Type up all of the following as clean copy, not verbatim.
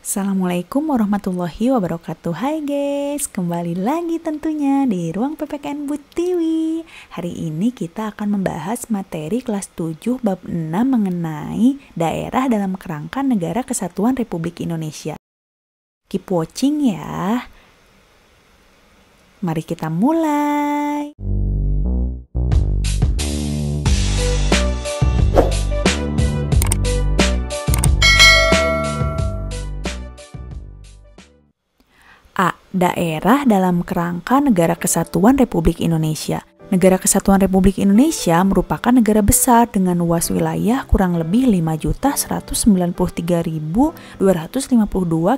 Assalamualaikum warahmatullahi wabarakatuh. Hai guys, kembali lagi tentunya di ruang PPKN Bu Tiwi. Hari ini kita akan membahas materi kelas 7 bab 6 mengenai daerah dalam kerangka Negara Kesatuan Republik Indonesia. Keep watching ya. Mari kita mulai. A. Daerah dalam kerangka Negara Kesatuan Republik Indonesia. Negara Kesatuan Republik Indonesia merupakan negara besar dengan luas wilayah kurang lebih 5.193.252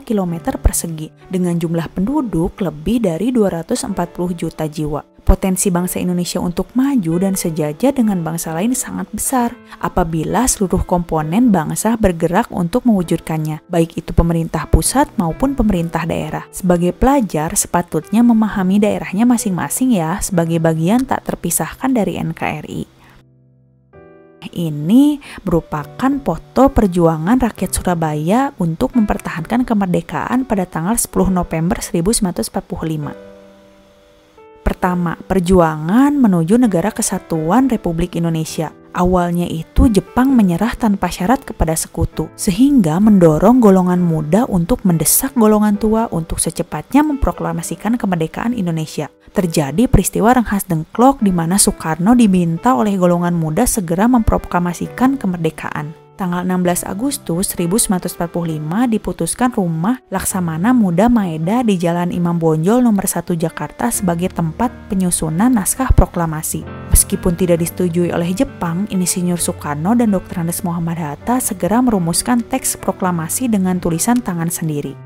km persegi dengan jumlah penduduk lebih dari 240 juta jiwa. Potensi bangsa Indonesia untuk maju dan sejajar dengan bangsa lain sangat besar apabila seluruh komponen bangsa bergerak untuk mewujudkannya, baik itu pemerintah pusat maupun pemerintah daerah. Sebagai pelajar, sepatutnya memahami daerahnya masing-masing ya, sebagai bagian tak terpisahkan dari NKRI. Ini merupakan foto perjuangan rakyat Surabaya untuk mempertahankan kemerdekaan pada tanggal 10 November 1945. Pertama, perjuangan menuju Negara Kesatuan Republik Indonesia. Awalnya itu Jepang menyerah tanpa syarat kepada sekutu, sehingga mendorong golongan muda untuk mendesak golongan tua untuk secepatnya memproklamasikan kemerdekaan Indonesia. Terjadi peristiwa Rengas Dengklok di mana Soekarno diminta oleh golongan muda segera memproklamasikan kemerdekaan. Tanggal 16 Agustus 1945 diputuskan Rumah Laksamana Muda Maeda di Jalan Imam Bonjol nomor 1 Jakarta sebagai tempat penyusunan naskah proklamasi. Meskipun tidak disetujui oleh Jepang, Insinyur Soekarno dan Dr. Andes Muhammad Hatta segera merumuskan teks proklamasi dengan tulisan tangan sendiri.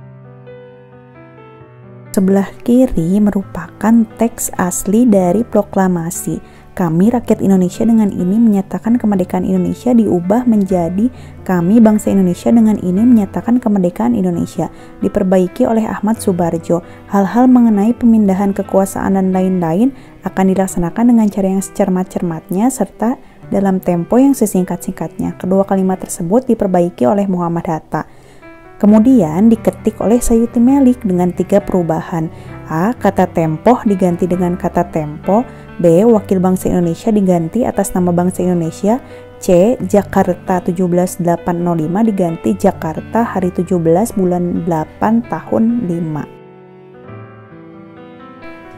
Sebelah kiri merupakan teks asli dari proklamasi. Kami rakyat Indonesia dengan ini menyatakan kemerdekaan Indonesia diubah menjadi kami bangsa Indonesia dengan ini menyatakan kemerdekaan Indonesia. Diperbaiki oleh Ahmad Subarjo. Hal-hal mengenai pemindahan kekuasaan dan lain-lain akan dilaksanakan dengan cara yang secermat-cermatnya serta dalam tempo yang sesingkat-singkatnya. Kedua kalimat tersebut diperbaiki oleh Muhammad Hatta. Kemudian diketik oleh Sayuti Melik dengan 3 perubahan. A. Kata tempoh diganti dengan kata tempo. B. Wakil bangsa Indonesia diganti atas nama bangsa Indonesia. C. Jakarta 17805 diganti Jakarta hari 17 bulan 8 tahun 5.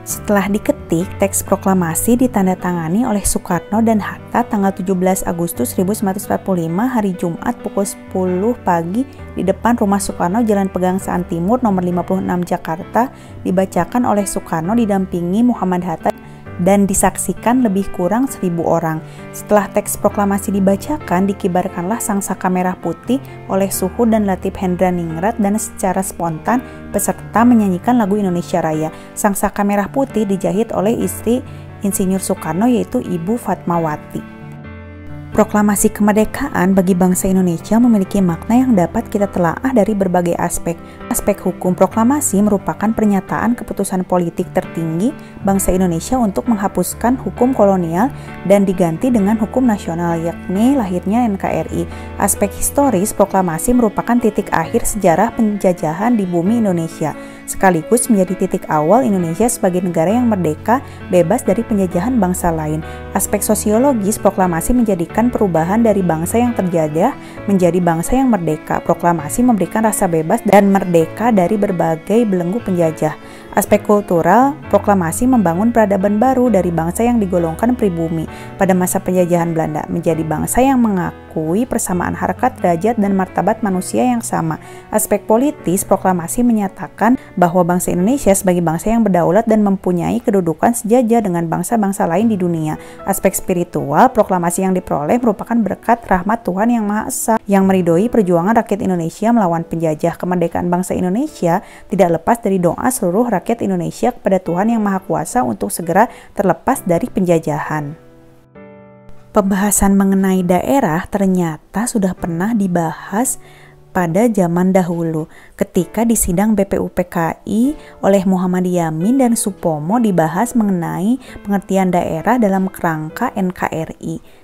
Setelah diketik, teks proklamasi ditandatangani oleh Soekarno dan Hatta tanggal 17 Agustus 1945 hari Jumat pukul 10 pagi di depan rumah Soekarno Jalan Pegangsaan Timur nomor 56 Jakarta, dibacakan oleh Soekarno didampingi Muhammad Hatta dan disaksikan lebih kurang 1.000 orang. Setelah teks proklamasi dibacakan, dikibarkanlah sangsaka merah putih oleh Suhu dan Latif Hendra-Ningrat dan secara spontan peserta menyanyikan lagu Indonesia Raya. Sangsaka merah putih dijahit oleh istri Insinyur Soekarno yaitu Ibu Fatmawati. Proklamasi kemerdekaan bagi bangsa Indonesia memiliki makna yang dapat kita telaah dari berbagai aspek. Aspek hukum, proklamasi merupakan pernyataan keputusan politik tertinggi bangsa Indonesia untuk menghapuskan hukum kolonial dan diganti dengan hukum nasional, yakni lahirnya NKRI. Aspek historis, proklamasi merupakan titik akhir sejarah penjajahan di bumi Indonesia, sekaligus menjadi titik awal Indonesia sebagai negara yang merdeka, bebas dari penjajahan bangsa lain. Aspek sosiologis, proklamasi menjadikan perubahan dari bangsa yang terjajah menjadi bangsa yang merdeka. Proklamasi memberikan rasa bebas dan merdeka dari berbagai belenggu penjajah. Aspek kultural, proklamasi membangun peradaban baru dari bangsa yang digolongkan pribumi pada masa penjajahan Belanda menjadi bangsa yang mengakui persamaan harkat, derajat, dan martabat manusia yang sama. Aspek politis, proklamasi menyatakan bahwa bangsa Indonesia sebagai bangsa yang berdaulat dan mempunyai kedudukan sejajar dengan bangsa-bangsa lain di dunia. Aspek spiritual, proklamasi yang diperoleh merupakan berkat rahmat Tuhan Yang Maha Esa yang meridhoi perjuangan rakyat Indonesia melawan penjajah. Kemerdekaan bangsa Indonesia tidak lepas dari doa seluruh rakyat Indonesia kepada Tuhan Yang Maha Kuasa untuk segera terlepas dari penjajahan. Pembahasan mengenai daerah ternyata sudah pernah dibahas pada zaman dahulu ketika di sidang BPUPKI oleh Muhammad Yamin dan Supomo dibahas mengenai pengertian daerah dalam kerangka NKRI.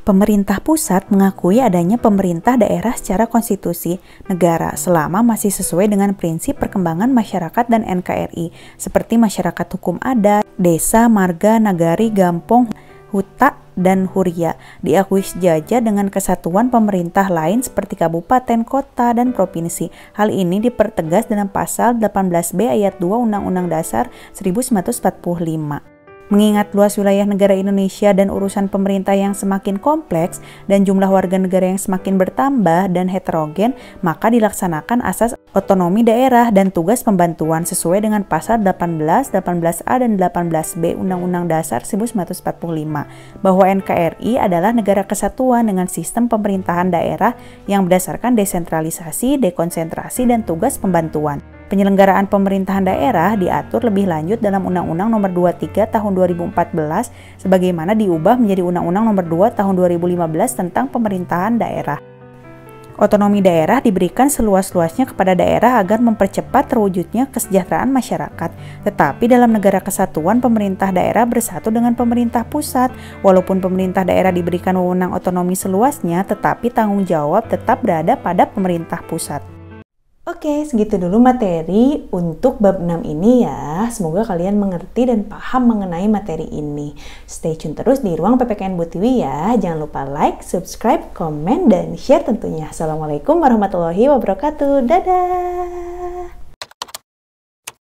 Pemerintah pusat mengakui adanya pemerintah daerah secara konstitusi negara selama masih sesuai dengan prinsip perkembangan masyarakat dan NKRI seperti masyarakat hukum adat, desa, marga, nagari, gampong, huta, dan huria, diakui sejajar dengan kesatuan pemerintah lain seperti kabupaten, kota, dan provinsi. Hal ini dipertegas dalam pasal 18B ayat 2 Undang-Undang Dasar 1945. Mengingat luas wilayah negara Indonesia dan urusan pemerintah yang semakin kompleks dan jumlah warga negara yang semakin bertambah dan heterogen, maka dilaksanakan asas otonomi daerah dan tugas pembantuan sesuai dengan pasal 18, 18A, dan 18B Undang-Undang Dasar 1945, bahwa NKRI adalah negara kesatuan dengan sistem pemerintahan daerah yang berdasarkan desentralisasi, dekonsentrasi, dan tugas pembantuan. Penyelenggaraan pemerintahan daerah diatur lebih lanjut dalam Undang-Undang Nomor 23 Tahun 2014 sebagaimana diubah menjadi Undang-Undang Nomor 2 Tahun 2015 tentang pemerintahan daerah. Otonomi daerah diberikan seluas-luasnya kepada daerah agar mempercepat terwujudnya kesejahteraan masyarakat. Tetapi dalam negara kesatuan, pemerintah daerah bersatu dengan pemerintah pusat. Walaupun pemerintah daerah diberikan wewenang otonomi seluasnya, tetapi tanggung jawab tetap berada pada pemerintah pusat. Oke, segitu dulu materi untuk bab 6 ini ya. Semoga kalian mengerti dan paham mengenai materi ini. Stay tune terus di Ruang PPKN Bu Tiwi ya. Jangan lupa like, subscribe, komen, dan share tentunya. Assalamualaikum warahmatullahi wabarakatuh. Dadah!